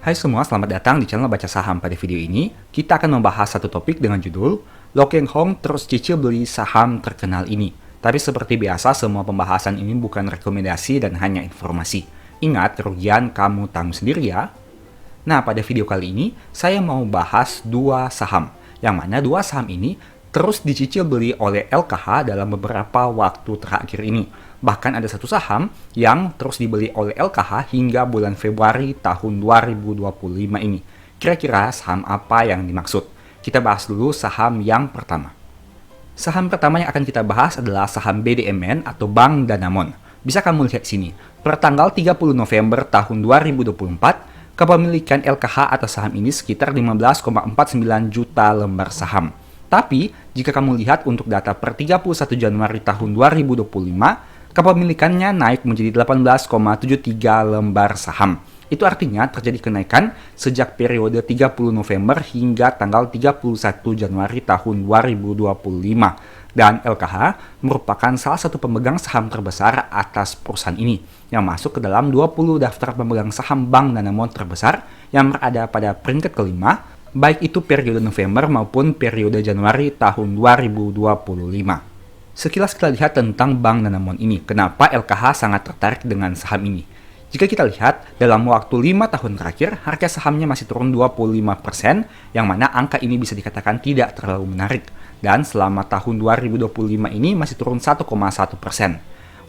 Hai semua, selamat datang di channel Baca Saham. Pada video ini, kita akan membahas satu topik dengan judul Lo Keng Hong terus cicil beli saham terkenal ini. Tapi seperti biasa, semua pembahasan ini bukan rekomendasi dan hanya informasi. Ingat, kerugian kamu tanggung sendiri ya. Nah, pada video kali ini, saya mau bahas dua saham. Yang mana dua saham ini terus dicicil beli oleh LKH dalam beberapa waktu terakhir ini. Bahkan ada satu saham yang terus dibeli oleh LKH hingga bulan Februari tahun 2025 ini. Kira-kira saham apa yang dimaksud? Kita bahas dulu saham yang pertama. Saham pertama yang akan kita bahas adalah saham BDMN atau Bank Danamon. Bisa kamu lihat sini, per tanggal 30 November tahun 2024, kepemilikan LKH atas saham ini sekitar 15,49 juta lembar saham. Tapi, jika kamu lihat untuk data per 31 Januari tahun 2025, kepemilikannya naik menjadi 18,73 lembar saham. Itu artinya terjadi kenaikan sejak periode 30 November hingga tanggal 31 Januari tahun 2025. Dan LKH merupakan salah satu pemegang saham terbesar atas perusahaan ini, yang masuk ke dalam 20 daftar pemegang saham Bank Danamon terbesar yang berada pada peringkat kelima, baik itu periode November maupun periode Januari tahun 2025. Sekilas kita lihat tentang Bank Danamon ini, kenapa LKH sangat tertarik dengan saham ini. Jika kita lihat, dalam waktu 5 tahun terakhir, harga sahamnya masih turun 25%, yang mana angka ini bisa dikatakan tidak terlalu menarik. Dan selama tahun 2025 ini masih turun 1,1%.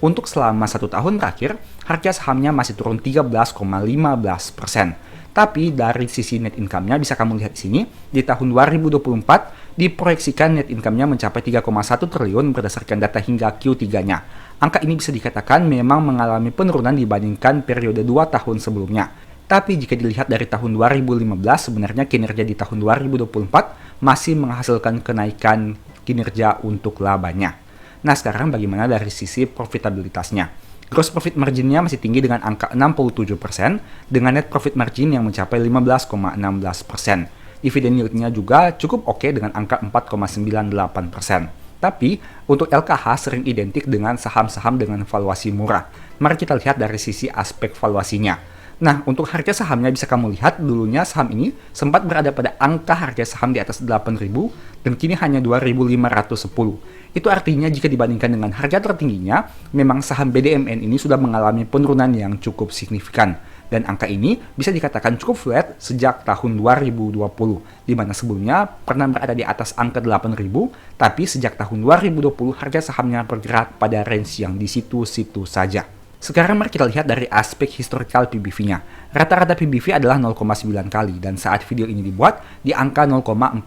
Untuk selama 1 tahun terakhir, harga sahamnya masih turun 13,15%. Tapi dari sisi net income-nya bisa kamu lihat di sini, di tahun 2024 diproyeksikan net income-nya mencapai 3,1 triliun berdasarkan data hingga Q3-nya. Angka ini bisa dikatakan memang mengalami penurunan dibandingkan periode 2 tahun sebelumnya. Tapi jika dilihat dari tahun 2015, sebenarnya kinerja di tahun 2024 masih menghasilkan kenaikan kinerja untuk labanya. Nah, sekarang bagaimana dari sisi profitabilitasnya? Gross profit margin-nya masih tinggi dengan angka 67%, dengan net profit margin yang mencapai 15,16%. Dividend yield-nya juga cukup oke dengan angka 4,98%. Tapi, untuk LKH sering identik dengan saham-saham dengan valuasi murah. Mari kita lihat dari sisi aspek valuasinya. Nah, untuk harga sahamnya bisa kamu lihat dulunya saham ini sempat berada pada angka harga saham di atas 8.000 dan kini hanya 2.510. Itu artinya jika dibandingkan dengan harga tertingginya, memang saham BDMN ini sudah mengalami penurunan yang cukup signifikan. Dan angka ini bisa dikatakan cukup flat sejak tahun 2020, di mana sebelumnya pernah berada di atas angka 8.000, tapi sejak tahun 2020 harga sahamnya bergerak pada range yang di situ-situ saja. Sekarang mari kita lihat dari aspek historical PBV-nya. Rata-rata PBV adalah 0,9 kali dan saat video ini dibuat di angka 0,49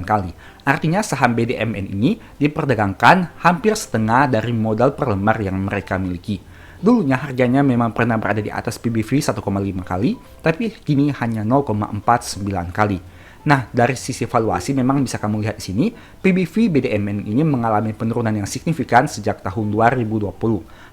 kali. Artinya saham BDMN ini diperdagangkan hampir setengah dari modal per lembar yang mereka miliki. Dulunya harganya memang pernah berada di atas PBV 1,5 kali, tapi kini hanya 0,49 kali. Nah, dari sisi valuasi memang bisa kamu lihat di sini, PBV BDMN ini mengalami penurunan yang signifikan sejak tahun 2020.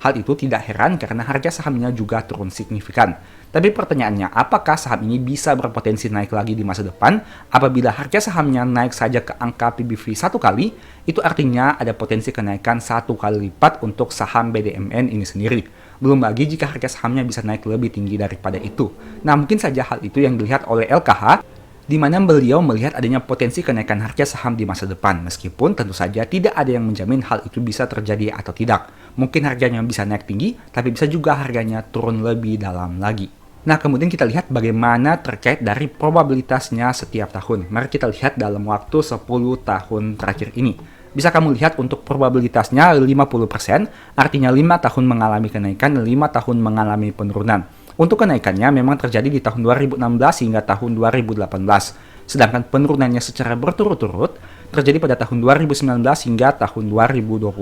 Hal itu tidak heran karena harga sahamnya juga turun signifikan. Tapi pertanyaannya, apakah saham ini bisa berpotensi naik lagi di masa depan? Apabila harga sahamnya naik saja ke angka PBV 1 kali, itu artinya ada potensi kenaikan 1 kali lipat untuk saham BDMN ini sendiri. Belum lagi jika harga sahamnya bisa naik lebih tinggi daripada itu. Nah, mungkin saja hal itu yang dilihat oleh LKH, di mana beliau melihat adanya potensi kenaikan harga saham di masa depan, meskipun tentu saja tidak ada yang menjamin hal itu bisa terjadi atau tidak. Mungkin harganya bisa naik tinggi, tapi bisa juga harganya turun lebih dalam lagi. Nah, kemudian kita lihat bagaimana terkait dari probabilitasnya setiap tahun. Mari kita lihat dalam waktu 10 tahun terakhir ini. Bisa kamu lihat untuk probabilitasnya 50%, artinya 5 tahun mengalami kenaikan, 5 tahun mengalami penurunan. Untuk kenaikannya memang terjadi di tahun 2016 hingga tahun 2018, sedangkan penurunannya secara berturut-turut terjadi pada tahun 2019 hingga tahun 2021.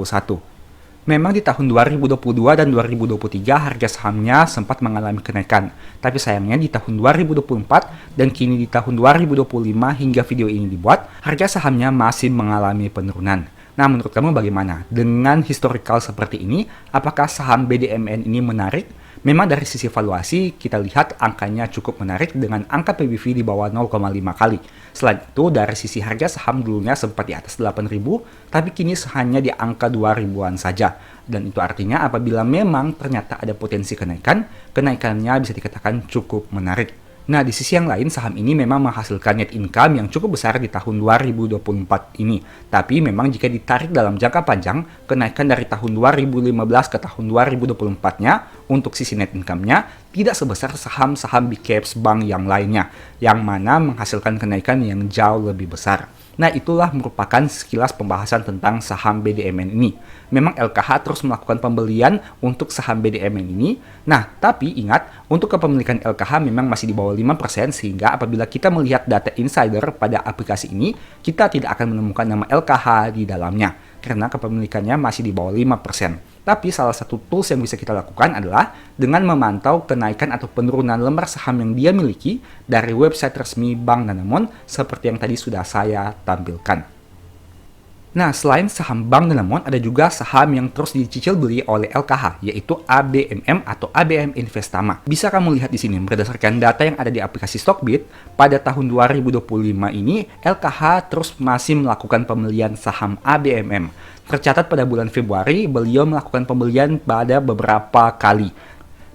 Memang di tahun 2022 dan 2023 harga sahamnya sempat mengalami kenaikan, tapi sayangnya di tahun 2024 dan kini di tahun 2025 hingga video ini dibuat, harga sahamnya masih mengalami penurunan. Nah, menurut kamu bagaimana? Dengan historical seperti ini, apakah saham BDMN ini menarik? Memang dari sisi valuasi, kita lihat angkanya cukup menarik dengan angka PBV di bawah 0,5 kali. Selain itu, dari sisi harga saham dulunya sempat di atas 8.000, tapi kini hanya di angka 2.000-an saja. Dan itu artinya apabila memang ternyata ada potensi kenaikan, kenaikannya bisa dikatakan cukup menarik. Nah, di sisi yang lain, saham ini memang menghasilkan net income yang cukup besar di tahun 2024 ini. Tapi memang jika ditarik dalam jangka panjang, kenaikan dari tahun 2015 ke tahun 2024-nya untuk sisi net income-nya tidak sebesar saham-saham big caps bank yang lainnya, yang mana menghasilkan kenaikan yang jauh lebih besar. Nah, itulah merupakan sekilas pembahasan tentang saham BDMN ini. Memang LKH terus melakukan pembelian untuk saham BDMN ini. Nah, tapi ingat, untuk kepemilikan LKH memang masih di bawah 5%, sehingga apabila kita melihat data insider pada aplikasi ini, kita tidak akan menemukan nama LKH di dalamnya, karena kepemilikannya masih di bawah 5%. Tapi salah satu tools yang bisa kita lakukan adalah dengan memantau kenaikan atau penurunan lembar saham yang dia miliki dari website resmi Bank Danamon seperti yang tadi sudah saya tampilkan. Nah, selain saham Bank Danamon, ada juga saham yang terus dicicil beli oleh LKH, yaitu ABMM atau ABM Investama. Bisa kamu lihat di sini, berdasarkan data yang ada di aplikasi Stockbit, pada tahun 2025 ini, LKH terus masih melakukan pembelian saham ABMM. Tercatat pada bulan Februari, beliau melakukan pembelian pada beberapa kali.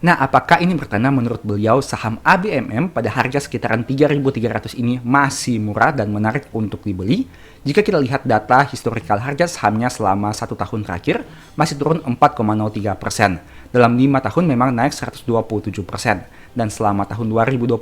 Nah, apakah ini bertanda menurut beliau saham ABMM pada harga sekitaran 3.300 ini masih murah dan menarik untuk dibeli? Jika kita lihat data historikal harga sahamnya selama 1 tahun terakhir, masih turun 4,03%. Dalam 5 tahun memang naik 127%. Dan selama tahun 2025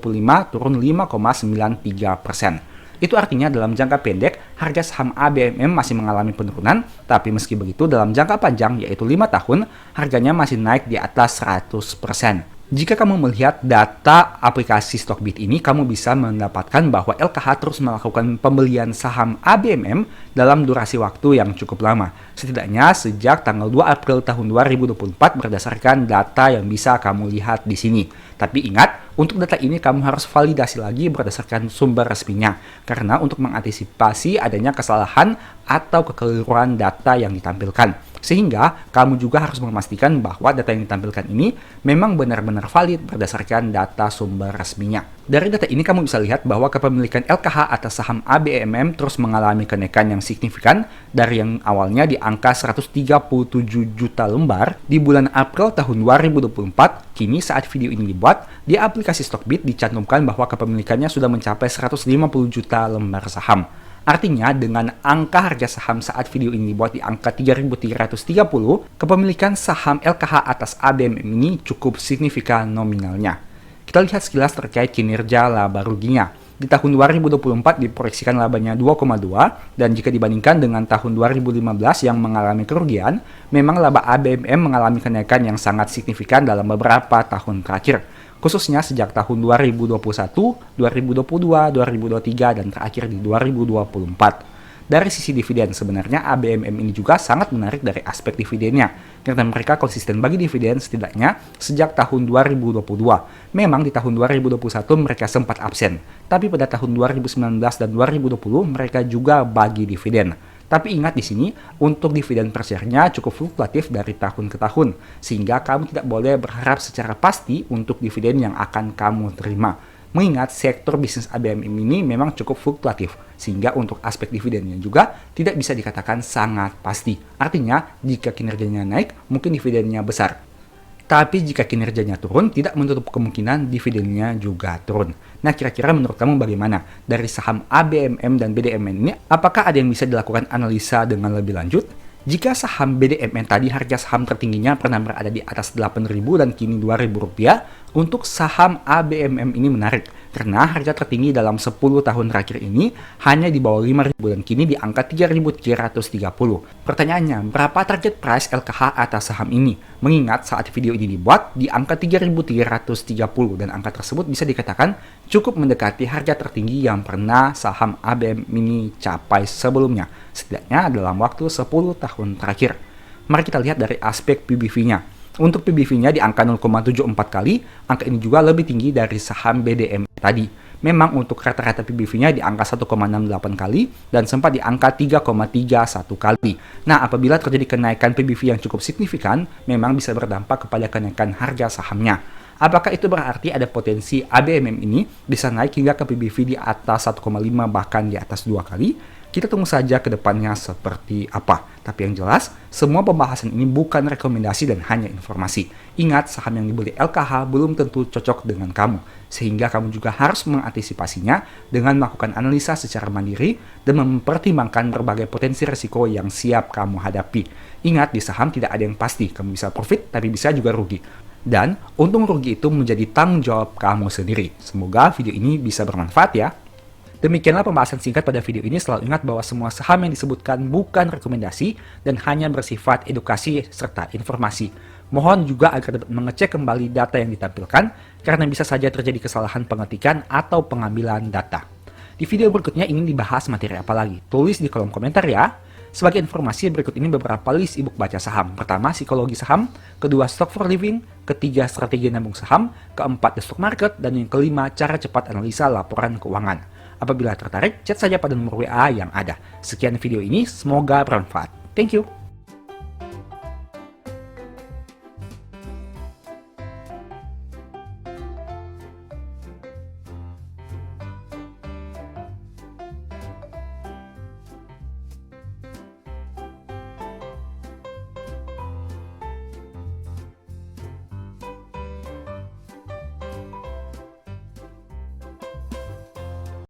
turun 5,93%. Itu artinya dalam jangka pendek, harga saham ABMM masih mengalami penurunan, tapi meski begitu dalam jangka panjang yaitu 5 tahun, harganya masih naik di atas 100%. Jika kamu melihat data aplikasi Stockbit ini, kamu bisa mendapatkan bahwa LKH terus melakukan pembelian saham ABMM dalam durasi waktu yang cukup lama. Setidaknya sejak tanggal 2 April tahun 2024 berdasarkan data yang bisa kamu lihat di sini. Tapi ingat, untuk data ini kamu harus validasi lagi berdasarkan sumber resminya. Karena untuk mengantisipasi adanya kesalahan atau kekeliruan data yang ditampilkan. Sehingga kamu juga harus memastikan bahwa data yang ditampilkan ini memang benar-benar valid berdasarkan data sumber resminya. Dari data ini kamu bisa lihat bahwa kepemilikan LKH atas saham ABMM terus mengalami kenaikan yang signifikan dari yang awalnya di angka 137 juta lembar di bulan April tahun 2024. Kini saat video ini dibuat, di aplikasi Stockbit dicantumkan bahwa kepemilikannya sudah mencapai 150 juta lembar saham. Artinya, dengan angka harga saham saat video ini dibuat di angka 3.330, kepemilikan saham LKH atas ABMM ini cukup signifikan nominalnya. Kita lihat sekilas terkait kinerja laba ruginya. Di tahun 2024 diproyeksikan labanya 2,2, dan jika dibandingkan dengan tahun 2015 yang mengalami kerugian, memang laba ABMM mengalami kenaikan yang sangat signifikan dalam beberapa tahun terakhir. Khususnya sejak tahun 2021, 2022, 2023, dan terakhir di 2024. Dari sisi dividen, sebenarnya ABMM ini juga sangat menarik dari aspek dividennya, karena mereka konsisten bagi dividen setidaknya sejak tahun 2022. Memang di tahun 2021 mereka sempat absen, tapi pada tahun 2019 dan 2020 mereka juga bagi dividen. Tapi ingat di sini, untuk dividen per share-nya cukup fluktuatif dari tahun ke tahun, sehingga kamu tidak boleh berharap secara pasti untuk dividen yang akan kamu terima. Mengingat sektor bisnis ABMM ini memang cukup fluktuatif, sehingga untuk aspek dividennya juga tidak bisa dikatakan sangat pasti. Artinya, jika kinerjanya naik, mungkin dividennya besar. Tapi jika kinerjanya turun, tidak menutup kemungkinan dividennya juga turun. Nah, kira-kira menurut kamu bagaimana? Dari saham ABMM dan BDMN ini, apakah ada yang bisa dilakukan analisa dengan lebih lanjut? Jika saham BDMN tadi harga saham tertingginya pernah berada di atas 8.000 dan kini Rp2.000, untuk saham ABMM ini menarik karena harga tertinggi dalam 10 tahun terakhir ini hanya di bawah 5.000 dan kini di angka 3.330. Pertanyaannya, berapa target price LKH atas saham ini? Mengingat saat video ini dibuat di angka 3.330 dan angka tersebut bisa dikatakan cukup mendekati harga tertinggi yang pernah saham ABM ini capai sebelumnya, setidaknya dalam waktu 10 tahun terakhir. Mari kita lihat dari aspek PBV-nya. Untuk PBV-nya di angka 0,74 kali, angka ini juga lebih tinggi dari saham BDM tadi. Memang untuk rata-rata PBV-nya di angka 1,68 kali dan sempat di angka 3,31 kali. Nah, apabila terjadi kenaikan PBV yang cukup signifikan, memang bisa berdampak kepada kenaikan harga sahamnya. Apakah itu berarti ada potensi ABMM ini bisa naik hingga ke PBV di atas 1,5 bahkan di atas 2 kali? Kita tunggu saja ke depannya seperti apa. Tapi yang jelas, semua pembahasan ini bukan rekomendasi dan hanya informasi. Ingat, saham yang dibeli LKH belum tentu cocok dengan kamu, sehingga kamu juga harus mengantisipasinya dengan melakukan analisa secara mandiri dan mempertimbangkan berbagai potensi risiko yang siap kamu hadapi. Ingat, di saham tidak ada yang pasti, kamu bisa profit tapi bisa juga rugi. Dan untung rugi itu menjadi tanggung jawab kamu sendiri. Semoga video ini bisa bermanfaat ya. Demikianlah pembahasan singkat pada video ini. Selalu ingat bahwa semua saham yang disebutkan bukan rekomendasi dan hanya bersifat edukasi serta informasi. Mohon juga agar dapat mengecek kembali data yang ditampilkan karena bisa saja terjadi kesalahan pengetikan atau pengambilan data. Di video berikutnya ingin dibahas materi apa lagi? Tulis di kolom komentar ya. Sebagai informasi, berikut ini beberapa list ebook baca saham. Pertama, psikologi saham. Kedua, stock for living. Ketiga, strategi nabung saham. Keempat, the stock market. Dan yang kelima, cara cepat analisa laporan keuangan. Apabila tertarik, chat saja pada nomor WA yang ada. Sekian video ini, semoga bermanfaat. Thank you.